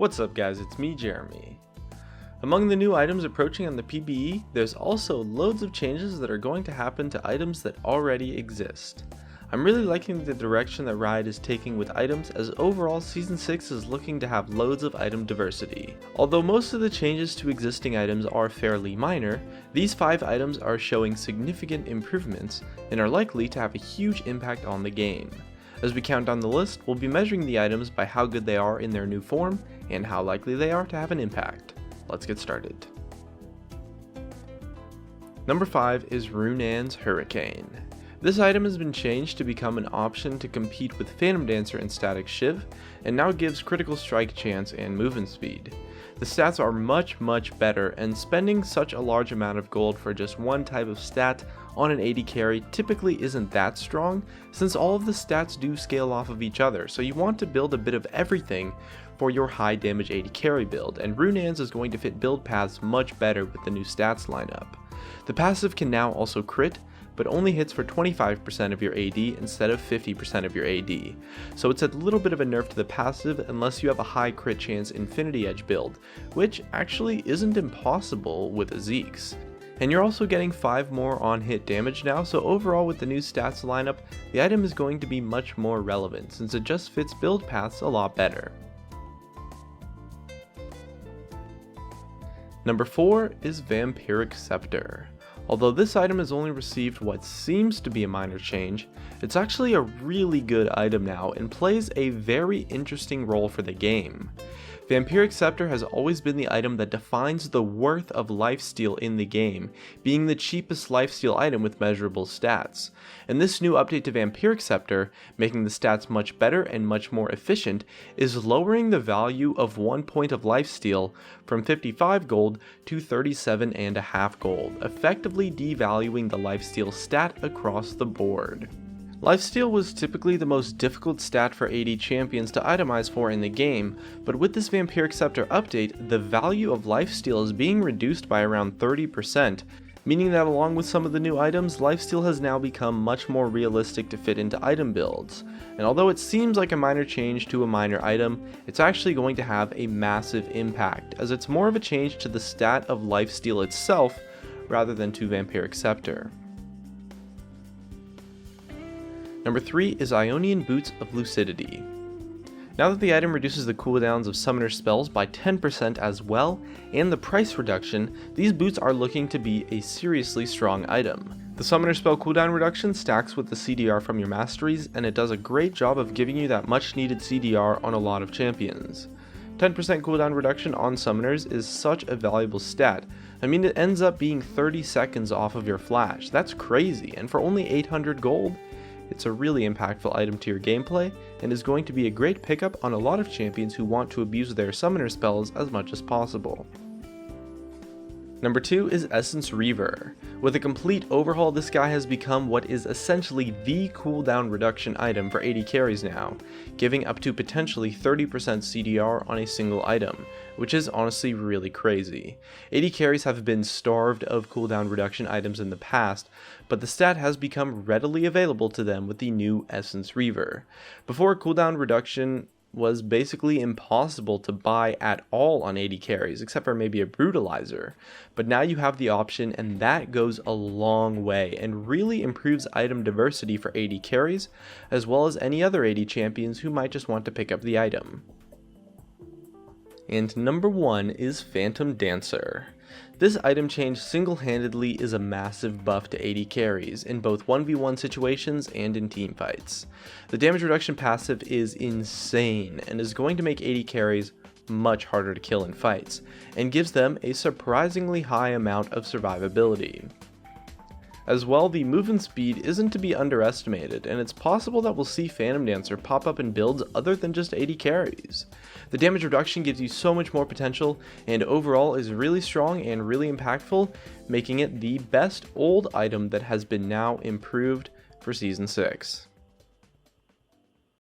What's up guys, it's me Jeremy. Among the new items approaching on the PBE, there's also loads of changes that are going to happen to items that already exist. I'm really liking the direction that Riot is taking with items, as overall Season 6 is looking to have loads of item diversity. Although most of the changes to existing items are fairly minor, these 5 items are showing significant improvements and are likely to have a huge impact on the game. As we count down the list, we'll be measuring the items by how good they are in their new form and how likely they are to have an impact. Let's get started. Number 5 is Runan's Hurricane. This item has been changed to become an option to compete with Phantom Dancer and Static Shiv, and now gives critical strike chance and movement speed. The stats are much better, and spending such a large amount of gold for just one type of stat on an AD carry typically isn't that strong, since all of the stats do scale off of each other, so you want to build a bit of everything for your high damage AD carry build, and Runan's is going to fit build paths much better with the new stats lineup. The passive can now also crit, but only hits for 25% of your AD instead of 50% of your AD. So it's a little bit of a nerf to the passive unless you have a high crit chance Infinity Edge build, which actually isn't impossible with Zeke's. And you're also getting 5 more on hit damage now, so overall with the new stats lineup, the item is going to be much more relevant since it just fits build paths a lot better. Number 4 is Vampiric Scepter. Although this item has only received what seems to be a minor change, it's actually a really good item now and plays a very interesting role for the game. Vampiric Scepter has always been the item that defines the worth of lifesteal in the game, being the cheapest lifesteal item with measurable stats. And this new update to Vampiric Scepter, making the stats much better and much more efficient, is lowering the value of 1 point of lifesteal from 55 gold to 37.5 gold, effectively devaluing the lifesteal stat across the board. Lifesteal was typically the most difficult stat for AD champions to itemize for in the game, but with this Vampiric Scepter update, the value of lifesteal is being reduced by around 30%, meaning that along with some of the new items, lifesteal has now become much more realistic to fit into item builds. And although it seems like a minor change to a minor item, it's actually going to have a massive impact, as it's more of a change to the stat of lifesteal itself rather than to Vampiric Scepter. Number 3 is Ionian Boots of Lucidity. Now that the item reduces the cooldowns of summoner spells by 10% as well, and the price reduction, these boots are looking to be a seriously strong item. The summoner spell cooldown reduction stacks with the CDR from your masteries, and it does a great job of giving you that much needed CDR on a lot of champions. 10% cooldown reduction on summoners is such a valuable stat. I mean, it ends up being 30 seconds off of your flash. That's crazy, and for only 800 gold? It's a really impactful item to your gameplay, and is going to be a great pickup on a lot of champions who want to abuse their summoner spells as much as possible. Number 2 is Essence Reaver. With a complete overhaul, this guy has become what is essentially the cooldown reduction item for AD carries now, giving up to potentially 30% CDR on a single item, which is honestly really crazy. AD carries have been starved of cooldown reduction items in the past, but the stat has become readily available to them with the new Essence Reaver. Before, cooldown reduction was basically impossible to buy at all on AD carries, except for maybe a Brutalizer. But now you have the option, and that goes a long way and really improves item diversity for AD carries, as well as any other AD champions who might just want to pick up the item. And number 1 is Phantom Dancer. This item change single-handedly is a massive buff to AD carries in both 1v1 situations and in teamfights. The damage reduction passive is insane and is going to make AD carries much harder to kill in fights, and gives them a surprisingly high amount of survivability. As well, the movement speed isn't to be underestimated, and it's possible that we'll see Phantom Dancer pop up in builds other than just AD carries. The damage reduction gives you so much more potential, and overall is really strong and really impactful, making it the best old item that has been now improved for Season 6.